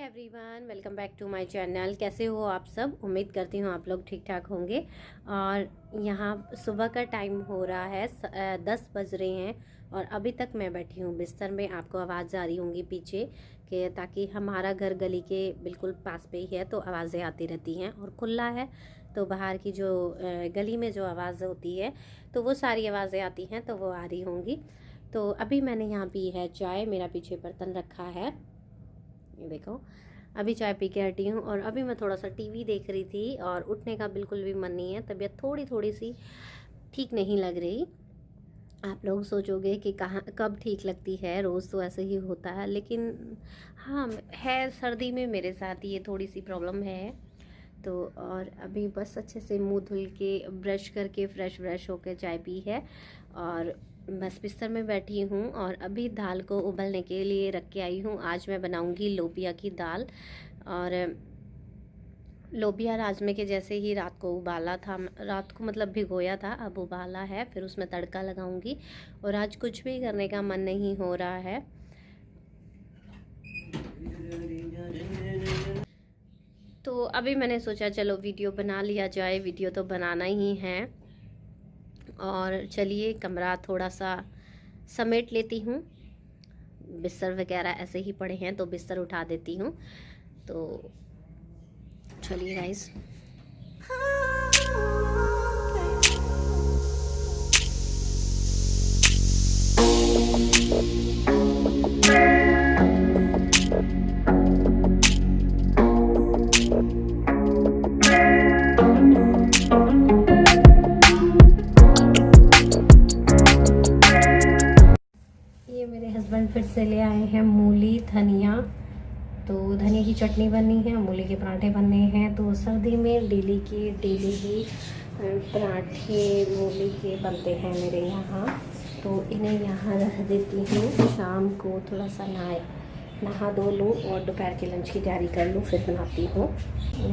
Everyone, welcome back to my channel. कैसे हो आप सब? उम्मीद करती हूँ आप लोग ठीक ठाक होंगे। और यहाँ सुबह का टाइम हो रहा है, 10 बज रहे हैं और अभी तक मैं बैठी हूँ बिस्तर में। आपको आवाज़ आ रही होंगी पीछे कि ताकि हमारा घर गली के बिल्कुल पास पे ही है तो आवाज़ें आती रहती हैं, और खुला है तो बाहर की जो गली में जो आवाज़ होती है तो वो सारी आवाज़ें आती हैं, तो वो आ रही होंगी। तो अभी मैंने यहाँ पी है चाय, मेरा पीछे बर्तन रखा है, ये देखो। अभी चाय पी के हटी हूँ और अभी मैं थोड़ा सा टीवी देख रही थी और उठने का बिल्कुल भी मन नहीं है। तबीयत थोड़ी थोड़ी सी ठीक नहीं लग रही। आप लोग सोचोगे कि कहाँ कब ठीक लगती है, रोज़ तो ऐसे ही होता है, लेकिन हाँ है, सर्दी में मेरे साथ ये थोड़ी सी प्रॉब्लम है। तो और अभी बस अच्छे से मुंह धुल के ब्रश करके फ्रेश होकर चाय पी है और बस बिस्तर में बैठी हूँ। और अभी दाल को उबलने के लिए रख के आई हूँ। आज मैं बनाऊँगी लोबिया की दाल। और लोबिया राजमे के जैसे ही रात को उबाला था, रात को मतलब भिगोया था, अब उबाला है, फिर उसमें तड़का लगाऊंगी। और आज कुछ भी करने का मन नहीं हो रहा है, तो अभी मैंने सोचा चलो वीडियो बना लिया जाए। वीडियो तो बनाना ही है। और चलिए कमरा थोड़ा सा समेट लेती हूँ। बिस्तर वगैरह ऐसे ही पड़े हैं तो बिस्तर उठा देती हूँ। तो चलिए गाइस। ये मेरे हस्बैंड फिर से ले आए हैं मूली धनिया। तो धनिया की चटनी बननी है, मूली के पराठे बनने हैं। तो सर्दी में डेली ही पराठे मूली के बनते हैं मेरे यहाँ। तो इन्हें यहाँ रख देती हूँ, शाम को थोड़ा सा नहा धो लूँ और दोपहर के लंच की तैयारी कर लूँ, फिर बनाती हूँ।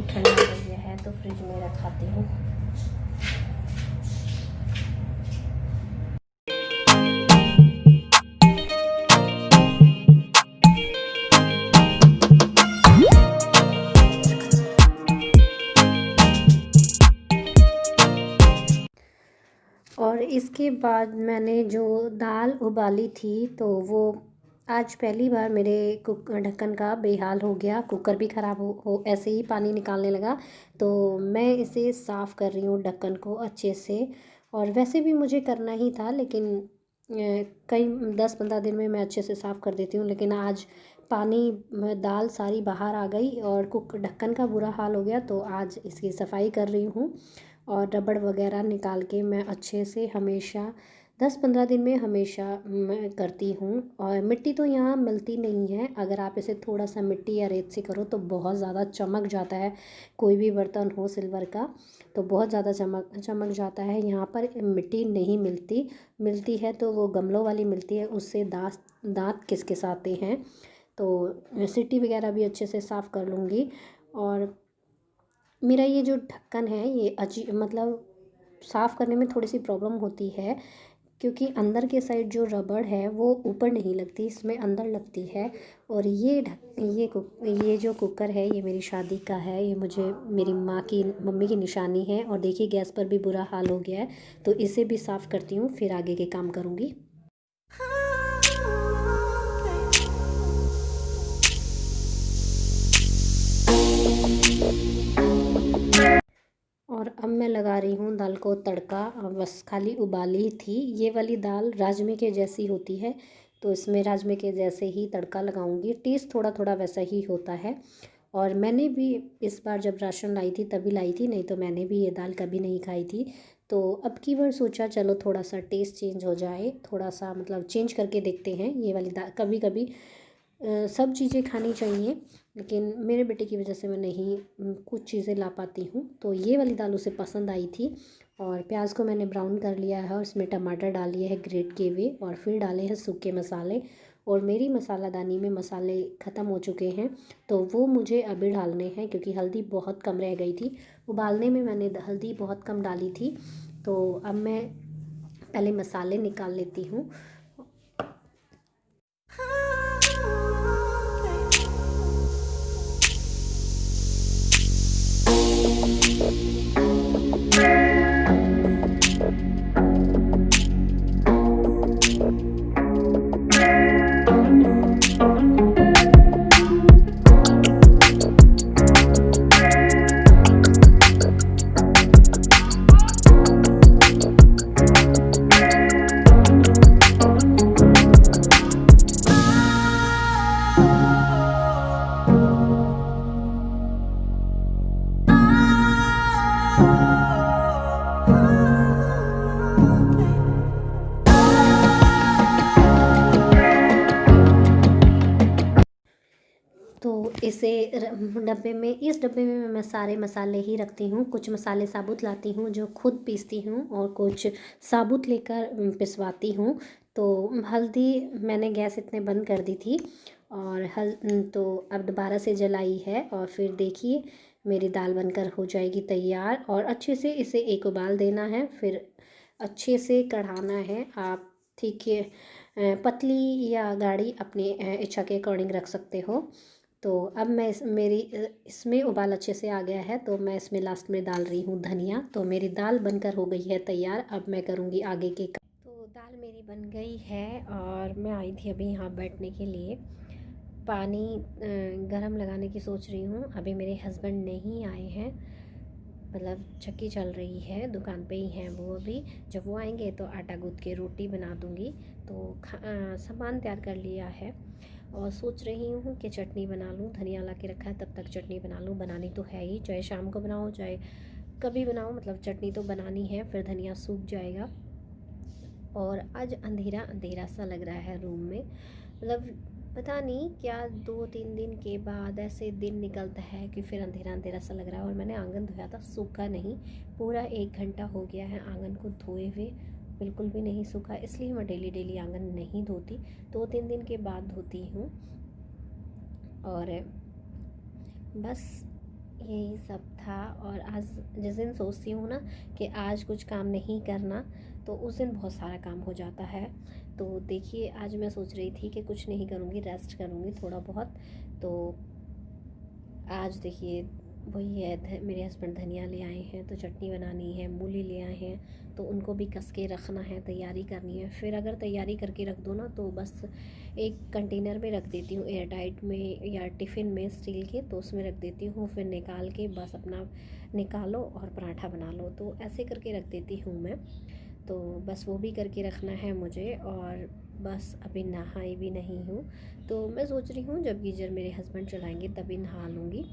ठंडा हो गया है तो फ्रिज में रखाती हूँ। और इसके बाद मैंने जो दाल उबाली थी तो वो आज पहली बार मेरे ढक्कन का बेहाल हो गया। कुकर भी ख़राब हो ऐसे ही पानी निकालने लगा। तो मैं इसे साफ़ कर रही हूँ ढक्कन को अच्छे से। और वैसे भी मुझे करना ही था, लेकिन कई 10-15 दिन में मैं अच्छे से साफ़ कर देती हूँ, लेकिन आज पानी दाल सारी बाहर आ गई और ढक्कन का बुरा हाल हो गया। तो आज इसकी सफाई कर रही हूँ और रबड़ वगैरह निकाल के मैं अच्छे से हमेशा 10-15 दिन में हमेशा मैं करती हूँ। और मिट्टी तो यहाँ मिलती नहीं है, अगर आप इसे थोड़ा सा मिट्टी या रेत से करो तो बहुत ज़्यादा चमक जाता है। कोई भी बर्तन हो सिल्वर का तो बहुत ज़्यादा चमक जाता है। यहाँ पर मिट्टी नहीं मिलती है तो वो गमलों वाली मिलती है, उससे दांत किसकिसाते हैं। तो सीटी वगैरह भी अच्छे से साफ़ कर लूँगी। और मेरा ये जो ढक्कन है ये मतलब साफ़ करने में थोड़ी सी प्रॉब्लम होती है, क्योंकि अंदर के साइड जो रबड़ है वो ऊपर नहीं लगती, इसमें अंदर लगती है। और ये जो कुकर है ये मेरी शादी का है, ये मुझे मेरी मम्मी की निशानी है। और देखिए गैस पर भी बुरा हाल हो गया है, तो इसे भी साफ़ करती हूँ, फिर आगे के काम करूँगी। और अब मैं लगा रही हूँ दाल को तड़का। बस खाली उबाली थी। ये वाली दाल राजमे के जैसी होती है, तो इसमें राजमे के जैसे ही तड़का लगाऊंगी। टेस्ट थोड़ा थोड़ा वैसा ही होता है। और मैंने भी इस बार जब राशन लाई थी तभी लाई थी, नहीं तो मैंने भी ये दाल कभी नहीं खाई थी। तो अब की बार सोचा चलो थोड़ा सा टेस्ट चेंज हो जाए, थोड़ा सा मतलब चेंज करके देखते हैं ये वाली दाल। कभी कभी सब चीज़ें खानी चाहिए, लेकिन मेरे बेटे की वजह से मैं नहीं कुछ चीज़ें ला पाती हूँ। तो ये वाली दाल उसे पसंद आई थी। और प्याज को मैंने ब्राउन कर लिया है और इसमें टमाटर डाल लिए हैं ग्रेट किए हुए, और फिर डाले हैं सूखे मसाले। और मेरी मसालादानी में मसाले ख़त्म हो चुके हैं, तो वो मुझे अभी डालने हैं, क्योंकि हल्दी बहुत कम रह गई थी। उबालने में मैंने हल्दी बहुत कम डाली थी। तो अब मैं पहले मसाले निकाल लेती हूँ। इसे डब्बे में, इस डब्बे में मैं सारे मसाले ही रखती हूँ। कुछ मसाले साबुत लाती हूँ जो खुद पीसती हूँ, और कुछ साबुत लेकर पिसवाती हूँ। तो हल्दी मैंने गैस इतने बंद कर दी थी, और तो अब दोबारा से जलाई है, और फिर देखिए मेरी दाल बनकर हो जाएगी तैयार। और अच्छे से इसे एक उबाल देना है, फिर अच्छे से कढ़ाना है। आप ठीक है, पतली या गाढ़ी अपनी इच्छा के अकॉर्डिंग रख सकते हो। तो अब मैं इसमें उबाल अच्छे से आ गया है, तो मैं इसमें लास्ट में डाल रही हूँ धनिया। तो मेरी दाल बनकर हो गई है तैयार। अब मैं करूँगी आगे के काम। तो दाल मेरी बन गई है, और मैं आई थी अभी यहाँ बैठने के लिए। पानी गरम लगाने की सोच रही हूँ। अभी मेरे हस्बैंड नहीं आए हैं, मतलब चक्की चल रही है, दुकान पे ही हैं वो अभी। जब वो आएंगे तो आटा गूँथ के रोटी बना दूँगी। तो सामान तैयार कर लिया है, और सोच रही हूँ कि चटनी बना लूँ। धनिया ला के रखा है, तब तक चटनी बना लूँ। बनानी तो है ही, चाहे शाम को बनाओ चाहे कभी बनाओ, मतलब चटनी तो बनानी है, फिर धनिया सूख जाएगा। और आज अंधेरा अंधेरा सा लग रहा है रूम में, मतलब पता नहीं क्या 2-3 दिन के बाद ऐसे दिन निकलता है कि फिर अंधेरा अंधेरा सा लग रहा है। और मैंने आंगन धोया था, सूखा नहीं। पूरा 1 घंटा हो गया है आंगन को धोए हुए, बिल्कुल भी नहीं सूखा। इसलिए मैं डेली डेली आंगन नहीं धोती, 2-3 दिन के बाद धोती हूँ। और बस यही सब था। और आज जिस दिन सोचती हूँ ना कि आज कुछ काम नहीं करना, तो उस दिन बहुत सारा काम हो जाता है। तो देखिए आज मैं सोच रही थी कि कुछ नहीं करूँगी, रेस्ट करूँगी थोड़ा बहुत। तो आज देखिए वही है, मेरे हस्बैंड धनिया ले आए हैं तो चटनी बनानी है, मूली ले आए हैं तो उनको भी कस के रखना है, तैयारी करनी है। फिर अगर तैयारी करके रख दो ना, तो बस एक कंटेनर में रख देती हूँ, एयर टाइट में या टिफ़िन में स्टील के, तो उसमें रख देती हूँ। फिर निकाल के बस अपना निकालो और पराठा बना लो, तो ऐसे करके रख देती हूँ मैं। तो बस वो भी करके रखना है मुझे। और बस अभी नहाई भी नहीं हूँ, तो मैं सोच रही हूँ जब गीजर मेरे हस्बैंड चलाएंगे तभी नहा लूँगी।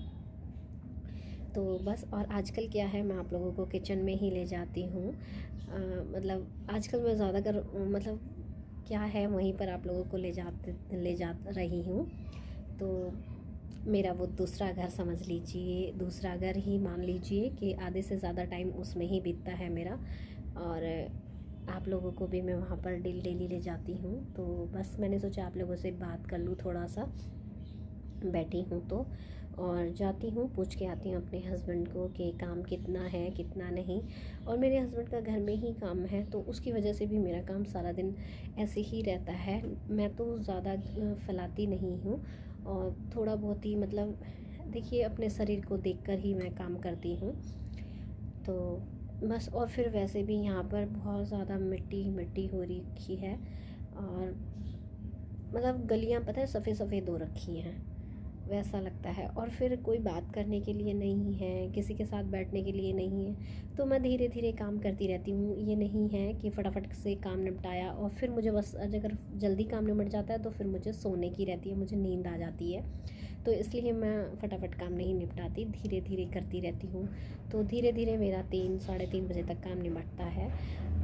तो बस। और आजकल क्या है, मैं आप लोगों को किचन में ही ले जाती हूँ। मतलब आजकल मैं ज़्यादातर मतलब क्या है, वहीं पर आप लोगों को ले जा रही हूँ। तो मेरा वो दूसरा घर समझ लीजिए, दूसरा घर ही मान लीजिए कि आधे से ज़्यादा टाइम उसमें ही बीतता है मेरा। और आप लोगों को भी मैं वहाँ पर डेली ले जाती हूँ। तो बस मैंने सोचा आप लोगों से बात कर लूँ थोड़ा सा, बैठी हूँ तो। और जाती हूँ, पूछ के आती हूँ अपने हस्बैंड को कि काम कितना है कितना नहीं। और मेरे हस्बैंड का घर में ही काम है, तो उसकी वजह से भी मेरा काम सारा दिन ऐसे ही रहता है। मैं तो ज़्यादा फैलाती नहीं हूँ, और थोड़ा बहुत ही मतलब देखिए अपने शरीर को देखकर ही मैं काम करती हूँ। तो बस। और फिर वैसे भी यहाँ पर बहुत ज़्यादा मिट्टी मिट्टी हो रखी है, और मतलब गलियाँ पता है सफ़ेद सफ़ेद हो रखी हैं, वैसा लगता है। और फिर कोई बात करने के लिए नहीं है, किसी के साथ बैठने के लिए नहीं है, तो मैं धीरे धीरे काम करती रहती हूँ। ये नहीं है कि फटाफट से काम निपटाया और फिर मुझे बस, अगर जल्दी काम निपट जाता है तो फिर मुझे सोने की रहती है, मुझे नींद आ जाती है। तो इसलिए मैं फटाफट काम नहीं निपटाती, धीरे धीरे करती रहती हूँ। तो धीरे धीरे मेरा 3-3:30 बजे तक काम निपटता है।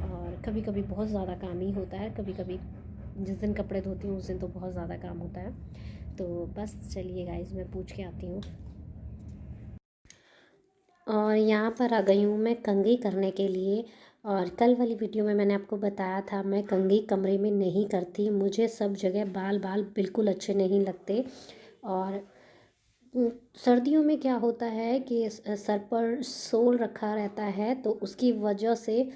और कभी कभी बहुत ज़्यादा काम ही होता है, कभी कभी जिस दिन कपड़े धोती हूँ उस दिन तो बहुत ज़्यादा काम होता है। तो बस चलिए गाइस, मैं पूछ के आती हूँ। और यहाँ पर आ गई हूँ मैं कंघी करने के लिए। और कल वाली वीडियो में मैंने आपको बताया था, मैं कंघी कमरे में नहीं करती, मुझे सब जगह बाल बाल बिल्कुल अच्छे नहीं लगते। और सर्दियों में क्या होता है कि सर पर सोल रखा रहता है, तो उसकी वजह से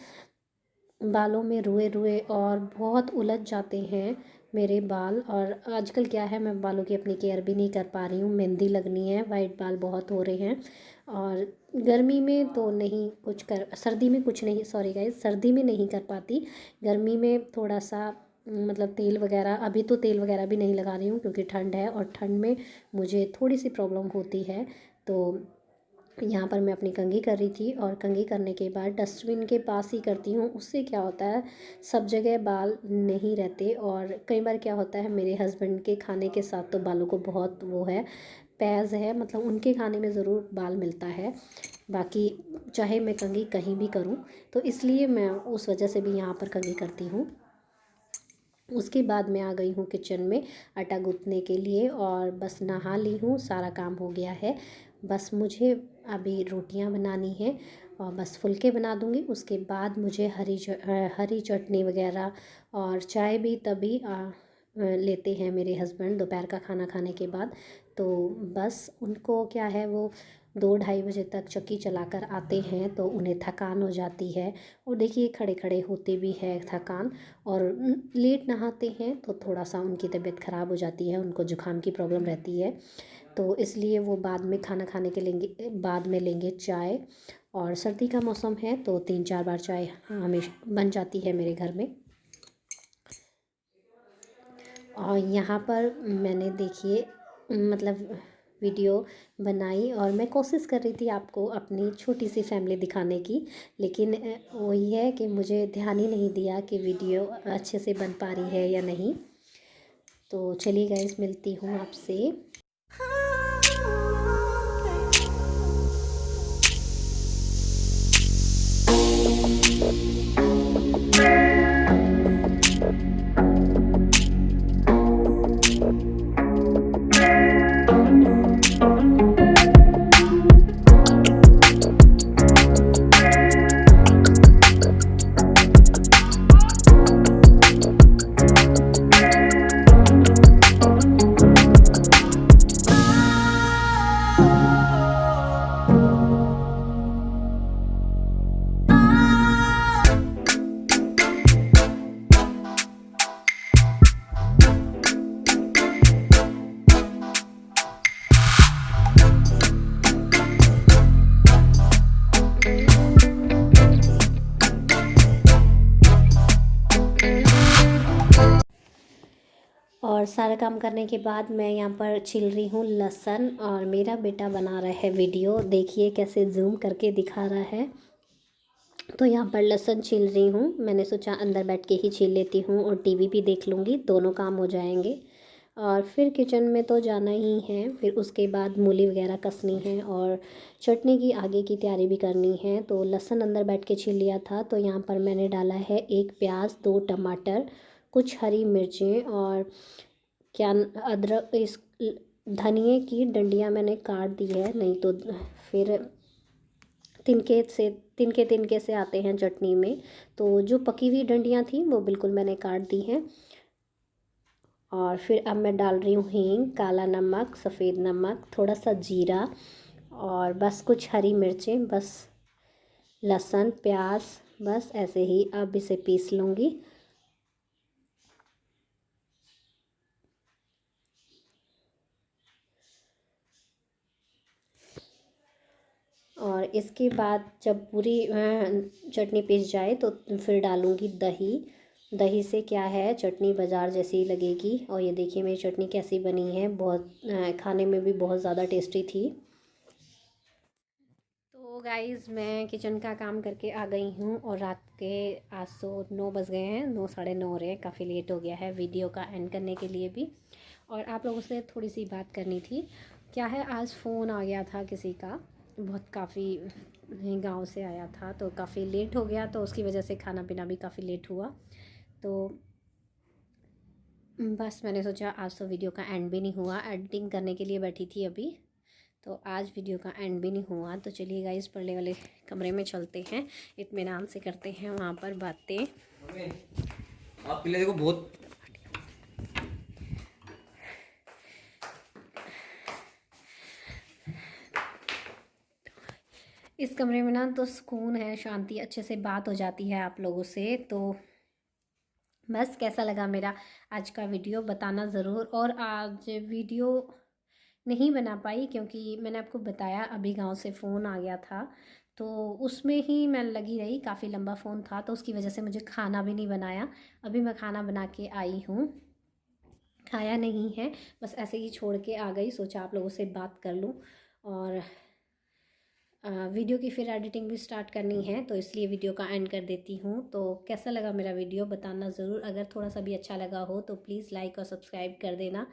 बालों में रुए रुए और बहुत उलझ जाते हैं मेरे बाल। और आजकल क्या है, मैं बालों की अपनी केयर भी नहीं कर पा रही हूँ, मेहंदी लगनी है, वाइट बाल बहुत हो रहे हैं। और गर्मी में तो नहीं कुछ कर, सर्दी में कुछ नहीं, सॉरी गाइस, सर्दी में नहीं कर पाती। गर्मी में थोड़ा सा मतलब तेल वगैरह, अभी तो तेल वगैरह भी नहीं लगा रही हूँ क्योंकि ठंड है, और ठंड में मुझे थोड़ी सी प्रॉब्लम होती है। तो यहाँ पर मैं अपनी कंघी कर रही थी, और कंघी करने के बाद डस्टबिन के पास ही करती हूँ। उससे क्या होता है, सब जगह बाल नहीं रहते। और कई बार क्या होता है, मेरे हस्बैंड के खाने के साथ तो बालों को बहुत वो है, पैज़ है, मतलब उनके खाने में ज़रूर बाल मिलता है। बाकी चाहे मैं कंघी कहीं भी करूँ, तो इसलिए मैं उस वजह से भी यहाँ पर कंघी करती हूँ। उसके बाद मैं आ गई हूँ किचन में आटा गूँथने के लिए और बस नहा ली हूँ, सारा काम हो गया है। बस मुझे अभी रोटियां बनानी हैं और बस फुलके बना दूँगी। उसके बाद मुझे हरी चटनी वगैरह और चाय भी तभी लेते हैं मेरे हस्बैंड दोपहर का खाना खाने के बाद। तो बस उनको क्या है, वो 2-2:30 बजे तक चक्की चलाकर आते हैं तो उन्हें थकान हो जाती है और देखिए खड़े खड़े होते भी है थकान, और लेट नहाते हैं तो थोड़ा सा उनकी तबीयत ख़राब हो जाती है, उनको जुकाम की प्रॉब्लम रहती है। तो इसलिए वो बाद में खाना खाने के बाद में लेंगे चाय। और सर्दी का मौसम है तो 3-4 बार चाय हमेशा बन जाती है मेरे घर में। और यहाँ पर मैंने देखिए मतलब वीडियो बनाई और मैं कोशिश कर रही थी आपको अपनी छोटी सी फैमिली दिखाने की, लेकिन वही है कि मुझे ध्यान ही नहीं दिया कि वीडियो अच्छे से बन पा रही है या नहीं। तो चलिए गाइस, मिलती हूँ आपसे। और सारा काम करने के बाद मैं यहाँ पर छील रही हूँ लहसुन और मेरा बेटा बना रहा है वीडियो। देखिए कैसे जूम करके दिखा रहा है। तो यहाँ पर लहसुन छील रही हूँ, मैंने सोचा अंदर बैठ के ही छील लेती हूँ और टीवी भी देख लूँगी, दोनों काम हो जाएंगे। और फिर किचन में तो जाना ही है, फिर उसके बाद मूली वगैरह कसनी है और चटनी की आगे की तैयारी भी करनी है। तो लहसुन अंदर बैठ के छील लिया था। तो यहाँ पर मैंने डाला है 1 प्याज, 2 टमाटर, कुछ हरी मिर्चें और क्या अदरक, इस धनिए की डंडियाँ मैंने काट दी है, नहीं तो फिर तिनके तिनके से आते हैं चटनी में। तो जो पकी हुई डंडियाँ थी वो बिल्कुल मैंने काट दी हैं। और फिर अब मैं डाल रही हूँ हींग, काला नमक, सफ़ेद नमक, थोड़ा सा जीरा और बस कुछ हरी मिर्चें, बस लहसुन, प्याज, बस ऐसे ही अब इसे पीस लूँगी। और इसके बाद जब पूरी चटनी पिस जाए तो फिर डालूँगी दही। दही से क्या है, चटनी बाज़ार जैसी लगेगी। और ये देखिए मेरी चटनी कैसी बनी है, बहुत खाने में भी बहुत ज़्यादा टेस्टी थी। तो गाइज़ मैं किचन का काम करके आ गई हूँ और रात के आज तो 9 बज गए हैं, 9 साढ़े 9 हो रहे हैं, काफ़ी लेट हो गया है वीडियो का एंड करने के लिए भी। और आप लोगों से थोड़ी सी बात करनी थी। क्या है, आज फ़ोन आ गया था किसी का, बहुत काफ़ी गांव से आया था, तो काफ़ी लेट हो गया, तो उसकी वजह से खाना पीना भी काफ़ी लेट हुआ। तो बस मैंने सोचा आज तो वीडियो का एंड भी नहीं हुआ, एडिटिंग करने के लिए बैठी थी अभी, तो आज वीडियो का एंड भी नहीं हुआ। तो चलिए गाइस पढ़ने वाले कमरे में चलते हैं, इत्मीनान से करते हैं वहाँ पर बातें। आप पहले देखो बहुत इस कमरे में ना तो सुकून है, शांति, अच्छे से बात हो जाती है आप लोगों से। तो बस कैसा लगा मेरा आज का वीडियो बताना ज़रूर। और आज वीडियो नहीं बना पाई क्योंकि मैंने आपको बताया अभी गांव से फ़ोन आ गया था, तो उसमें ही मैं लगी रही, काफ़ी लंबा फ़ोन था, तो उसकी वजह से मुझे खाना भी नहीं बनाया। अभी मैं खाना बना के आई हूँ, खाया नहीं है, बस ऐसे ही छोड़ के आ गई, सोचा आप लोगों से बात कर लूँ। और वीडियो की फिर एडिटिंग भी स्टार्ट करनी है, तो इसलिए वीडियो का एंड कर देती हूँ। तो कैसा लगा मेरा वीडियो बताना ज़रूर, अगर थोड़ा सा भी अच्छा लगा हो तो प्लीज़ लाइक और सब्सक्राइब कर देना।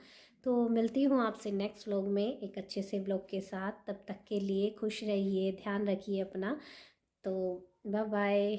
तो मिलती हूँ आपसे नेक्स्ट व्लॉग में एक अच्छे से व्लॉग के साथ। तब तक के लिए खुश रहिए, ध्यान रखिए अपना। तो बाय बाय।